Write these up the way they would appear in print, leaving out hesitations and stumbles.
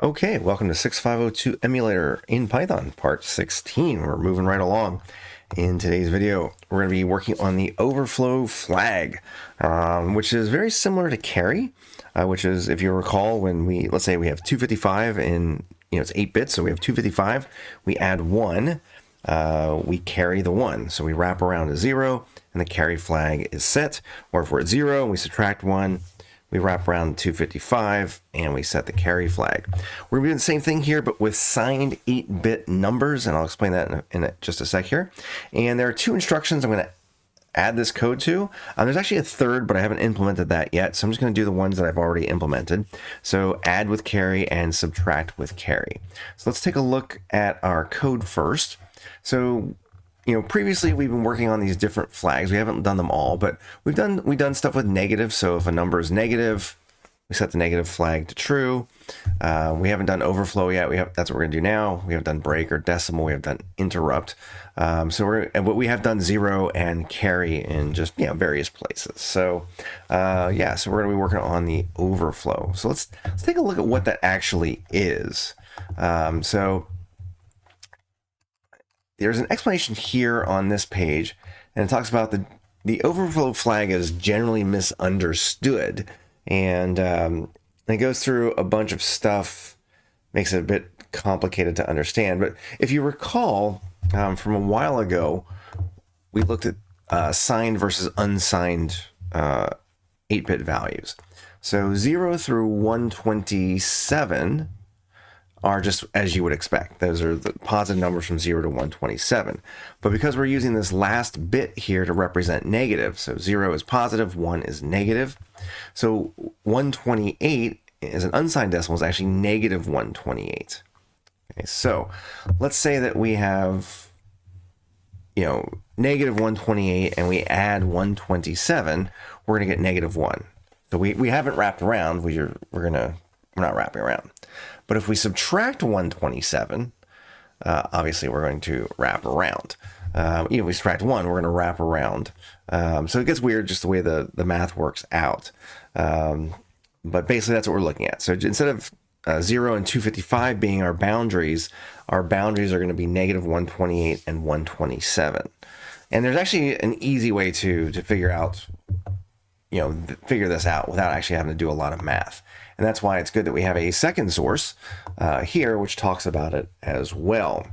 Okay, welcome to 6502 Emulator in Python, part 16. We're moving right along. In today's video, we're going to be working on the overflow flag, which is very similar to carry, which is, if you recall, when let's say we have 255 and, it's 8 bits, so we have 255, we add 1, we carry the 1. So we wrap around to 0, and the carry flag is set. Or if we're at 0 and we subtract 1, we wrap around 255 and we set the carry flag. We're doing the same thing here, but with signed 8-bit numbers, and I'll explain that in just a sec here. And there are 2 instructions I'm going to add this code to. There's actually a third, but I haven't implemented that yet, so I'm just going to do the ones that I've already implemented. So add with carry and subtract with carry. So let's take a look at our code first. So previously we've been working on these different flags. We haven't done them all, but we've done stuff with negative. So if a number is negative, we set the negative flag to true. We haven't done overflow yet. That's what we're gonna do now. We haven't done break or decimal. We have done interrupt. But we have done 0 and carry in just various places. So so we're gonna be working on the overflow. So let's take a look at what that actually is. There's an explanation here on this page, and it talks about the overflow flag is generally misunderstood, and it goes through a bunch of stuff, makes it a bit complicated to understand. But if you recall from a while ago, we looked at signed versus unsigned 8-bit values. So 0 through 127 are just as you would expect. Those are the positive numbers from 0 to 127. But because we're using this last bit here to represent negative, so 0 is positive, 1 is negative. So 128 as an unsigned decimal is actually negative 128. Okay, so let's say that we have, negative 128 and we add 127, we're going to get negative 1. So we haven't wrapped around, we're not wrapping around. But if we subtract 127, obviously we're going to wrap around. If we subtract 1, we're going to wrap around. So it gets weird just the way the math works out. But basically that's what we're looking at. So instead of 0 and 255 being our boundaries are going to be negative 128 and 127. And there's actually an easy way to figure out, figure this out without actually having to do a lot of math. And that's why it's good that we have a second source here, which talks about it as well.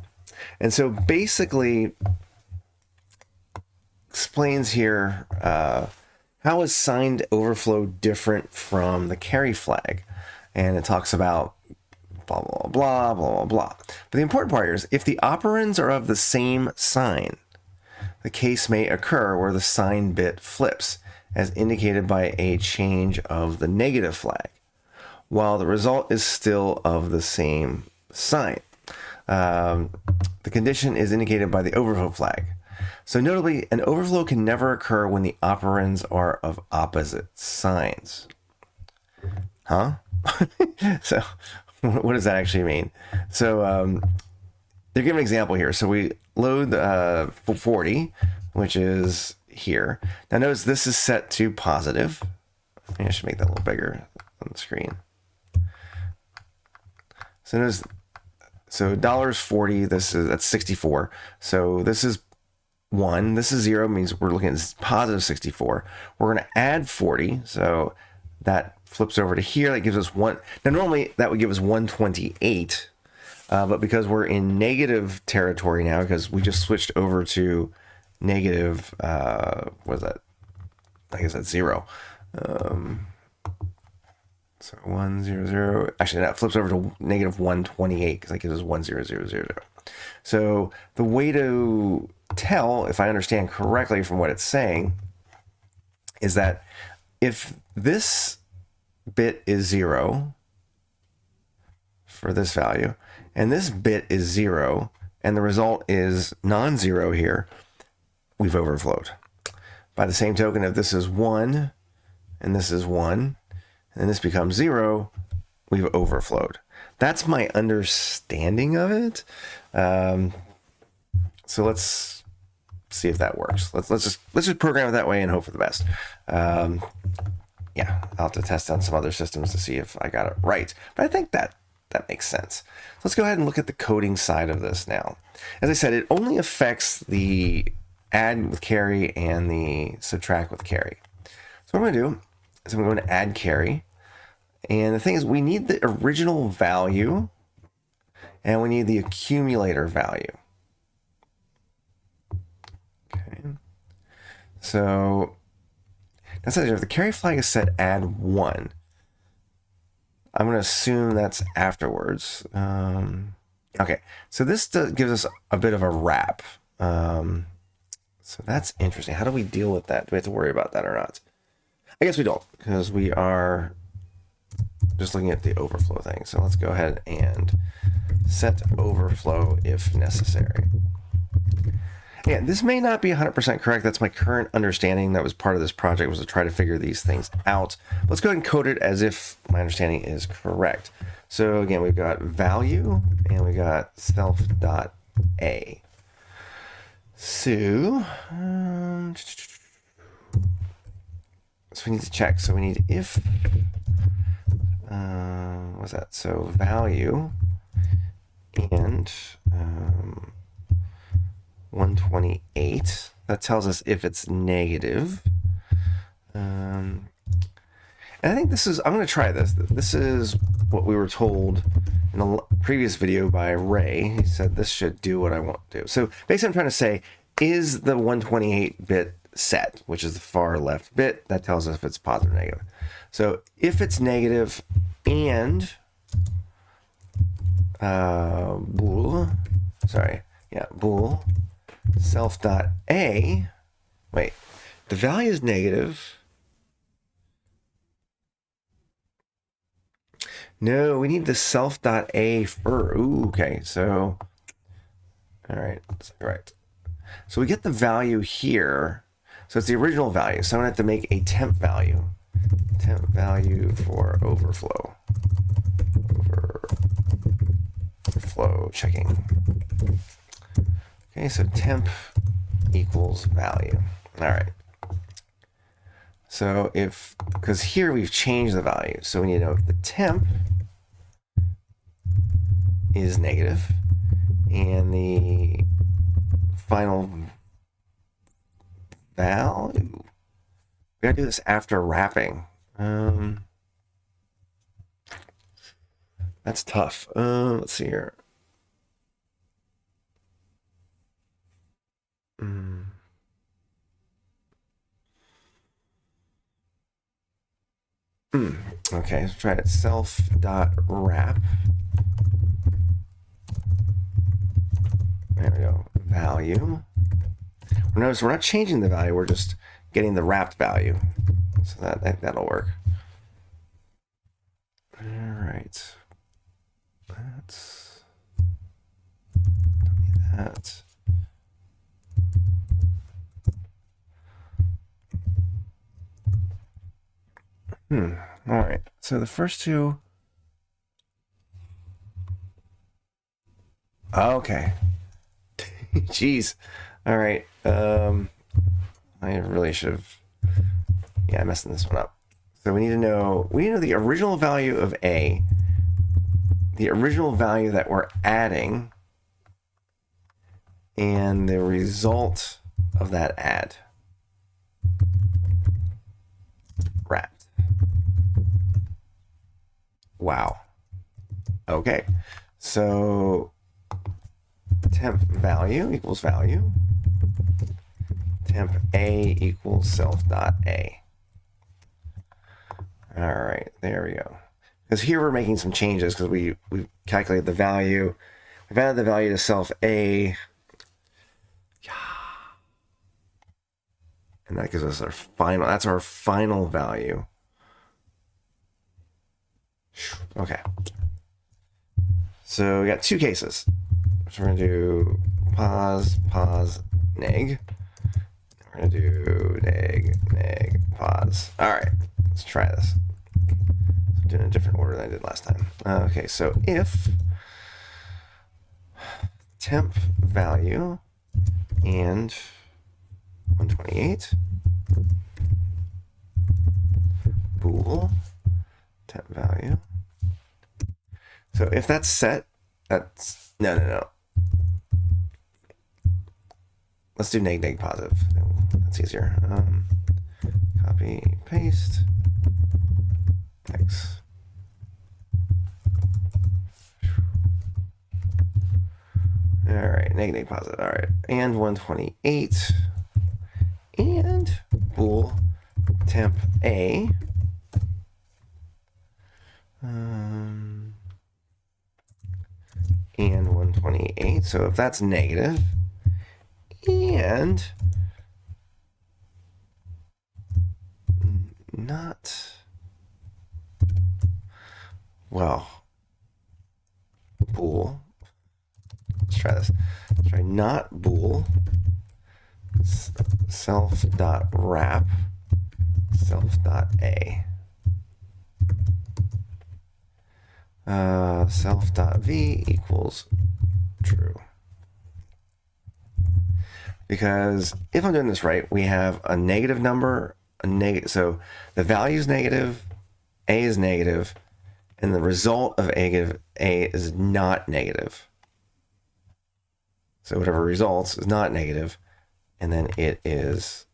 And so basically explains here how is signed overflow different from the carry flag. And it talks about blah, blah, blah, blah, blah, blah. But the important part here is if the operands are of the same sign, the case may occur where the sign bit flips, as indicated by a change of the negative flag, while the result is still of the same sign. The condition is indicated by the overflow flag. So notably, an overflow can never occur when the operands are of opposite signs. Huh? So what does that actually mean? So they're giving an example here. So we load 40, which is here. Now notice this is set to positive. Maybe I should make that a little bigger on the screen. So notice, $40, that's 64. So this is 1, this is 0, means we're looking at positive 64. We're going to add 40, so that flips over to here. That gives us 1. Now normally that would give us 128, but because we're in negative territory now, because we just switched over to negative, what is that? I guess that's 0. So 100, actually that flips over to negative 128 because that gives us 10000. So the way to tell, if I understand correctly from what it's saying, is that if this bit is 0 for this value, and this bit is 0, and the result is non-zero here, we've overflowed. By the same token, if this is 1, and this is 1, and this becomes 0, we've overflowed. That's my understanding of it. So let's see if that works. Let's just program it that way and hope for the best. Yeah, I'll have to test on some other systems to see if I got it right. But I think that that makes sense. So let's go ahead and look at the coding side of this now. As I said, it only affects the add with carry and the subtract with carry. So what I'm going to do is I'm going to add carry. And the thing is, we need the original value and we need the accumulator value. Okay. So that's if the carry flag is set add 1. I'm going to assume that's afterwards. Okay, so this gives us a bit of a wrap. So that's interesting. How do we deal with that? Do we have to worry about that or not? I guess we don't, because we are just looking at the overflow thing. So let's go ahead and set overflow if necessary. Yeah, this may not be 100% correct. That's my current understanding. That was part of this project, was to try to figure these things out. Let's go ahead and code it as if my understanding is correct. So again, we've got value and we got self.a. So, so we need to check. So we need if, what's that? So value and 128. That tells us if it's negative. And I think this is, I'm going to try this. This is what we were told in the previous video by Ray. He said this should do what I want to do. So basically I'm trying to say, is the 128-bit set, which is the far left bit, that tells us if it's positive or negative. So if it's negative and bool, sorry, yeah, bool self.a, wait, the value is negative. No, we need the self.a for, ooh, okay, so, all right, right. So we get the value here. So it's the original value. So I'm gonna have to make a temp value for overflow. Overflow checking. Okay, so temp equals value. All right. So if, because here we've changed the value. So we need to know if the temp is negative and the final value. We gotta do this after wrapping. That's tough. Let's see here. Okay, let's try it. Self.wrap. There we go. Value. Notice we're not changing the value, we're just getting the wrapped value. So that'll work. All right. Don't need that. All right. So the first two. Okay. Jeez. All right. I really should have. Yeah, I'm messing this one up. So we need to know the original value of A, the original value that we're adding, and the result of that add. Wrapped. Wow. Okay. So temp value equals value. Temp A equals self.a. All right, there we go. Because here we're making some changes because we calculated the value. We've added the value to self A. And that gives us our final, that's our final value. Okay. So we got two cases. So we're gonna do pos, neg. We're gonna do neg, pos. All right, let's try this. I'm doing a different order than I did last time. Okay, so if temp value and 128 bool temp value. So if that's set, that's no. Let's do neg positive. That's easier. Copy, paste, X. All right, neg positive. All right, and 128, and bool temp A. And 128. So if that's negative, and not, well, bool. Let's try this. Let's try not bool self.wrap self.a. Self.v equals true. Because if I'm doing this right, we have a negative number, so the value is negative, a is negative, and the result of a is not negative. So whatever results is not negative, and then it is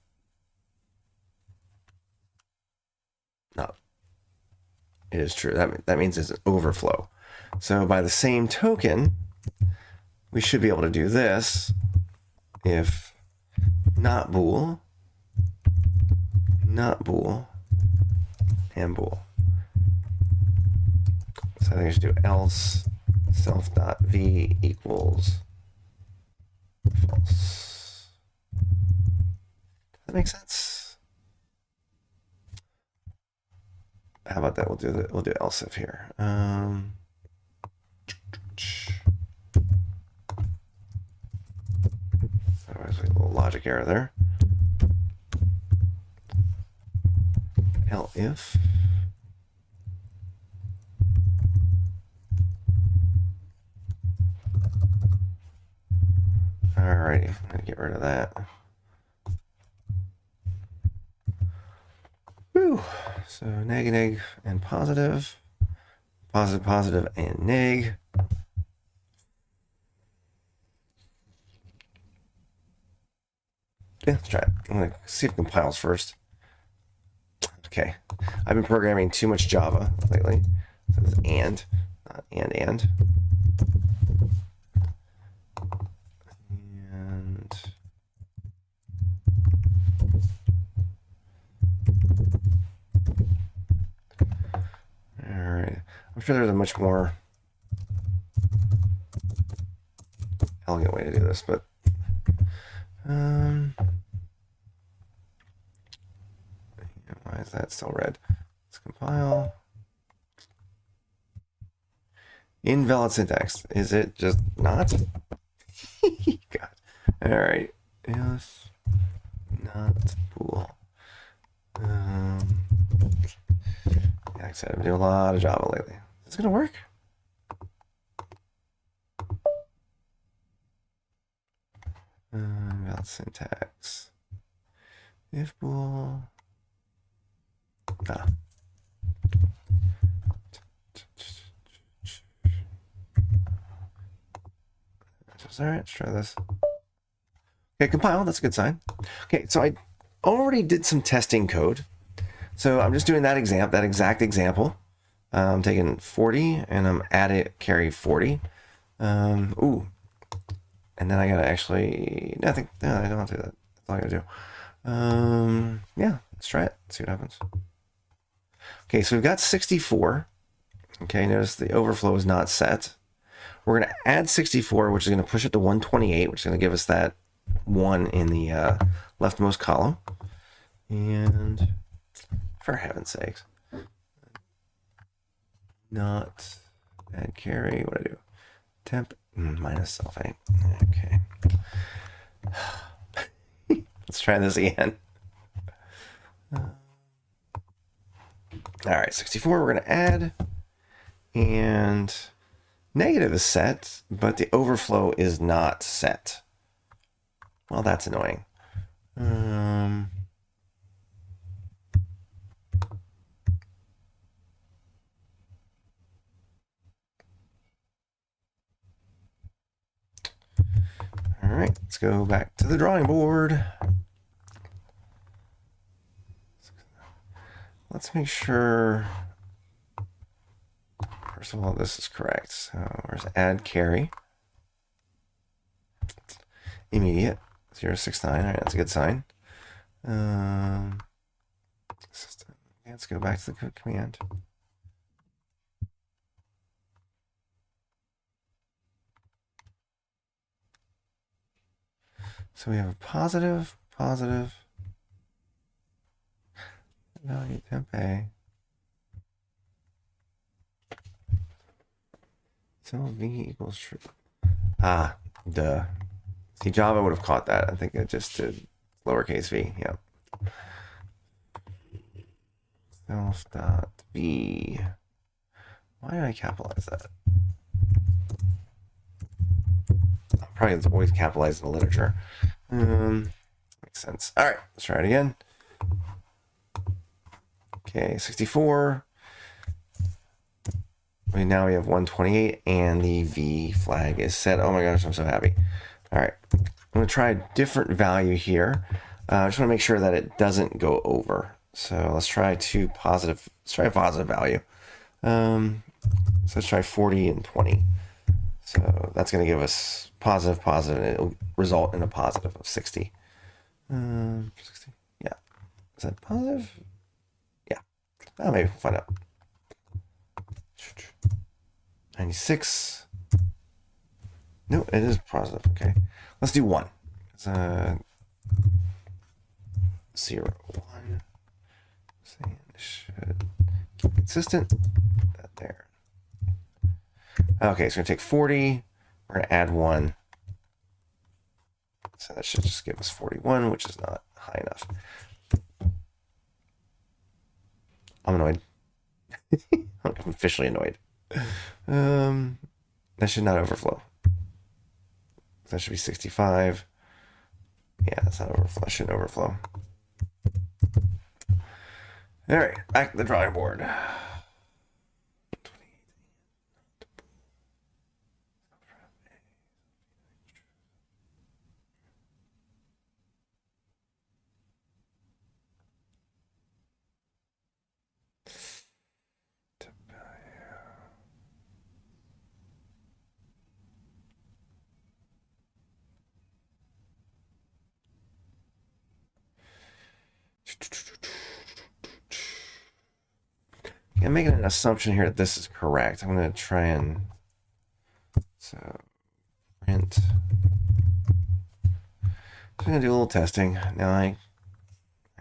not. It is true. That means it's an overflow. So by the same token, we should be able to do this if not bool, and bool. So I think I should do else self.v equals false. Does that make sense? How about that? We'll do else if here. There's a little logic error there. If alrighty, I'm gonna get rid of that. Woo. So neg and positive, positive and neg. Yeah, let's try it. I'm gonna see if it compiles first. Okay, I've been programming too much Java lately. So it's and, not and. And all right, I'm sure there's a much more elegant way to do this, but why is that still red? Let's compile. Invalid syntax. Is it just not? God. All right. Yes. Not bool. Like I said, I've been doing a lot of Java lately. Is this gonna work? Invalid syntax. If bool. Ah. All right, let's try this. Okay, compile, that's a good sign. Okay, so I already did some testing code. So I'm just doing that exact example. I'm taking 40 and I'm adding carry 40. Ooh. And then I gotta actually, no, I don't want to do that. That's all I gotta do. Yeah, let's try it, see what happens. Okay, so we've got 64. Okay, notice the overflow is not set. We're going to add 64, which is going to push it to 128, which is going to give us that 1 in the leftmost column. And for heaven's sakes, not add carry. What do I do? Temp minus self A. Okay. Let's try this again. All right, 64 we're going to add. And negative is set, but the overflow is not set. Well, that's annoying. right, let's go back to the drawing board. Let's make sure, first of all, this is correct. So where's add carry? Immediate 069. All right, that's a good sign. Let's go back to the command. So we have a positive, positive, value temp A. So V equals true. Ah, duh. See, Java would have caught that. I think it just did lowercase v. Yep. Self dot v. Why did I capitalize that? Probably it's always capitalized in the literature. Makes sense. All right, let's try it again. Okay, 64. Now we have 128, and the V flag is set. Oh my gosh, I'm so happy. All right, I'm going to try a different value here. I just want to make sure that it doesn't go over. So let's try two positive. Let's try a positive value. So let's try 40 and 20. So that's going to give us positive, positive, and it'll result in a positive of 60. 60. Yeah. Is that positive? Yeah. Oh, maybe we'll find out. 96. No, it is positive. Okay. Let's do 1. It's 0, 1. Saying this should keep consistent. That there. Okay, so we're going to take 40. We're going to add 1. So that should just give us 41, which is not high enough. I'm annoyed. I'm officially annoyed. That should not overflow. That should be 65. Yeah, that's not overflow. That shouldn't overflow. All right, back to the drawing board. I'm making an assumption here that this is correct. I'm going to try and so print. So I'm going to do a little testing. Now I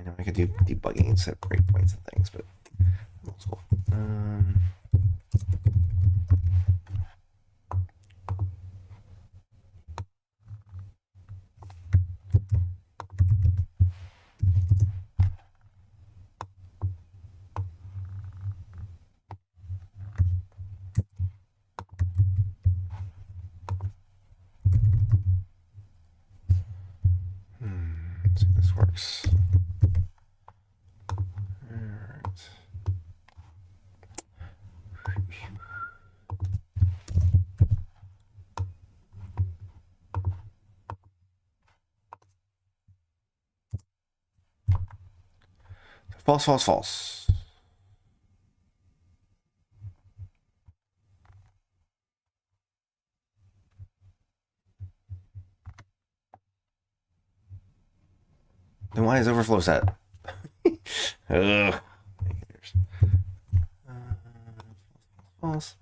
know I could do debugging and set breakpoints and things, but I'm old school. Let's see if this works. All right. False, false, false. Then why is overflow set? Ugh. False.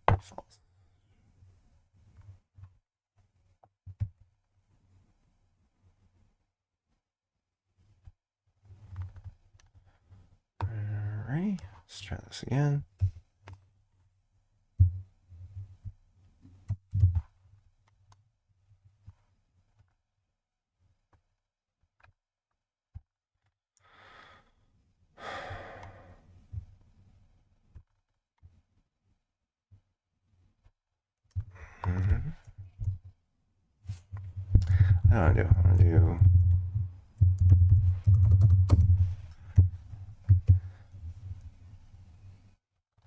False. Alright, let's try this again. I want to do.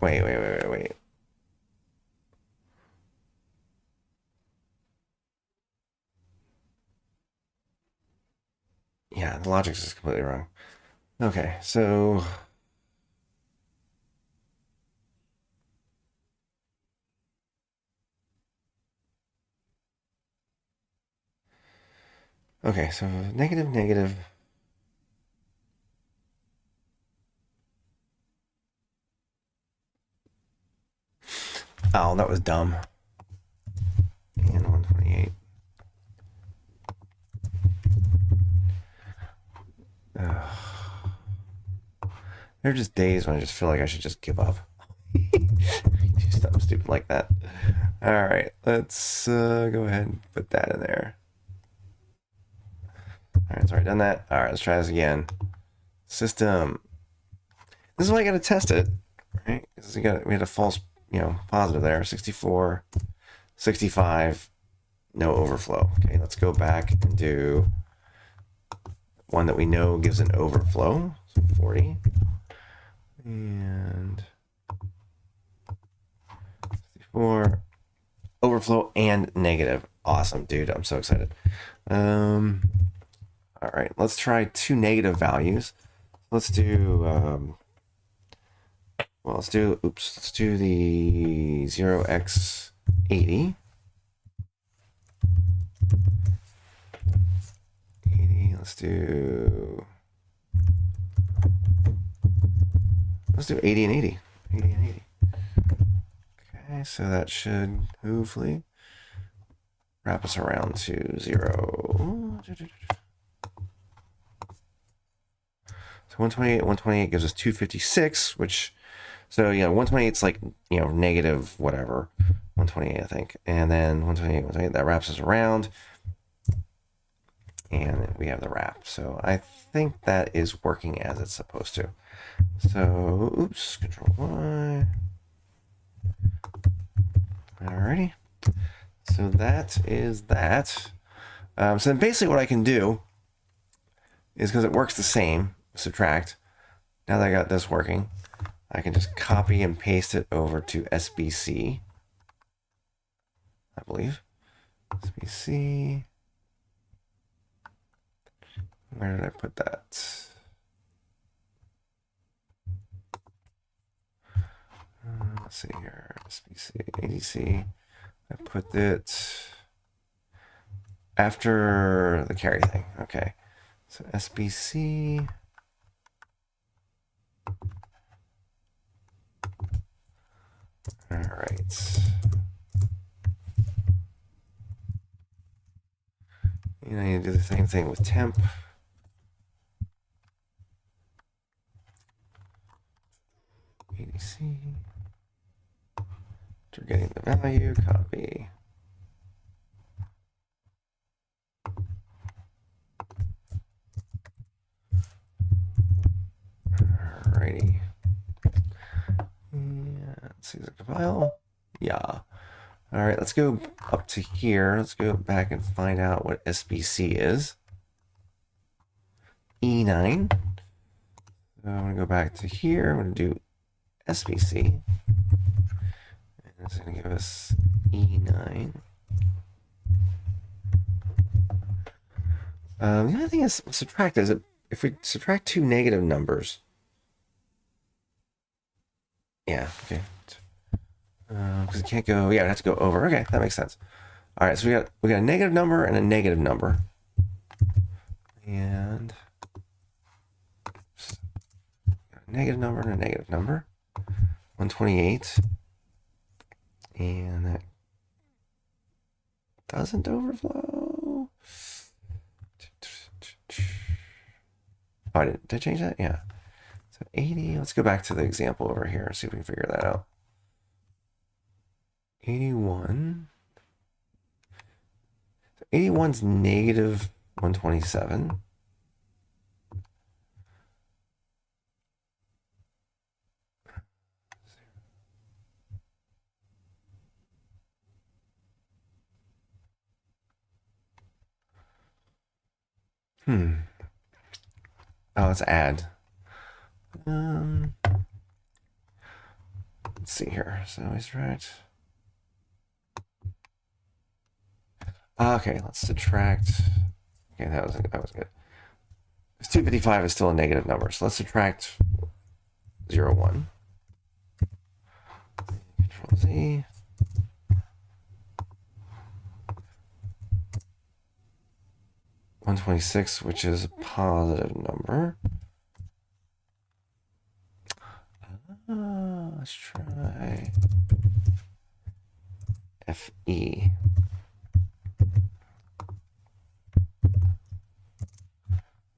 Wait. Yeah, the logic's just completely wrong. Okay, so okay, so negative, negative. Oh, that was dumb. And 128. There are just days when I just feel like I should just give up. Do something stupid like that. All right, let's go ahead and put that in there. All right, it's already done that. All right, let's try this again. System. This is why I got to test it, right? Because we had a false, positive there. 64, 65, no overflow. Okay, let's go back and do one that we know gives an overflow. So 40 and 64, overflow and negative. Awesome, dude. I'm so excited. All right, let's try two negative values. Let's do let's do the 0x80. 80, let's do 80 and 80. 80 and 80. Okay, so that should hopefully wrap us around to 0. So 128 gives us 256, which, so 128 is like, negative whatever. 128, I think. And then 128, that wraps us around. And we have the wrap. So I think that is working as it's supposed to. So, oops, Control Y. Alrighty. So that is that. So then basically what I can do is, because it works the same, subtract. Now that I got this working, I can just copy and paste it over to SBC. I believe. SBC. Where did I put that? Let's see here. SBC, ADC. I put it after the carry thing. Okay. So SBC. All right. And I need to do the same thing with temp. ADC. After getting the value, copy. Alrighty. Yeah, let's see the compile. Yeah. All right, let's go up to here. Let's go back and find out what SBC is. E9. So I'm going to go back to here. I'm going to do SBC. And it's going to give us E9. The only thing is subtract is if we subtract two negative numbers. Yeah, okay. Because it can't go, yeah, it has to go over. Okay, that makes sense. All right, so we got a negative number and a negative number. And a negative number and a negative number. 128. And that doesn't overflow. Oh, did I change that? Yeah. So 80. Let's go back to the example over here and see if we can figure that out. 81. So 81's negative 127. Oh, let's add. Let's see here. So I subtract. Okay, let's subtract. Okay, that was good. Because 255 is still a negative number. So let's subtract 0, 1. Control Z. 126, which is a positive number. Let's try FE.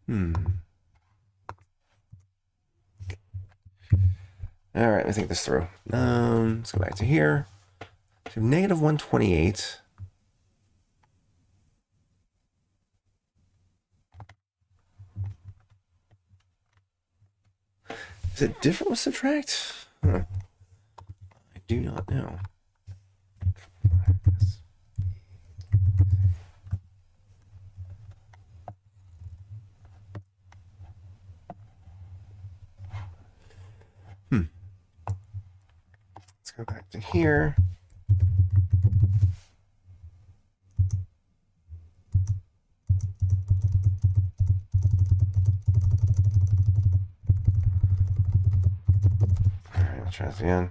All right, let me think this through. Let's go back to here. So negative 128. Is it different with subtract? I do not know. Let's go back to here. All right, let's try this again.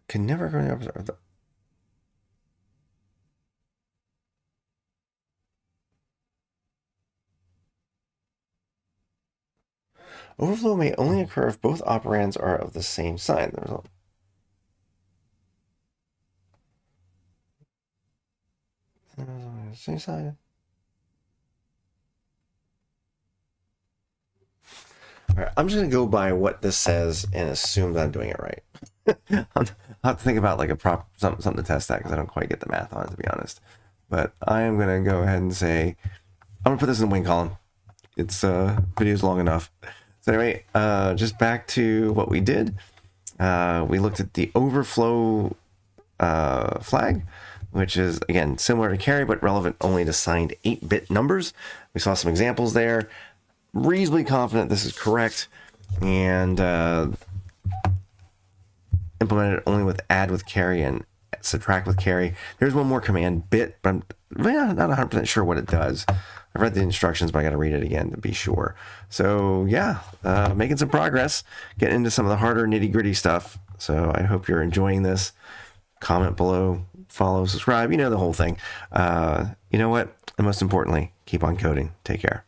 Can never go in the opposite of the overflow may only occur if both operands are of the same sign. The result. Same sign. All right, I'm just gonna go by what this says and assume that I'm doing it right. I'll have to think about like a something to test that because I don't quite get the math on it, to be honest. But I am gonna go ahead and say I'm gonna put this in the wing column. It's video's long enough. So anyway, just back to what we did. We looked at the overflow flag, which is again similar to carry but relevant only to signed 8-bit numbers. We saw some examples there. Reasonably confident this is correct, and implemented only with add with carry and subtract with carry. There's one more command, bit, but I'm not 100% sure what it does. I've read the instructions, but I got to read it again to be sure. So yeah, making some progress, getting into some of the harder nitty gritty stuff. So I hope you're enjoying this. Comment below, follow, subscribe, you know, the whole thing. You know what? And most importantly, keep on coding. Take care.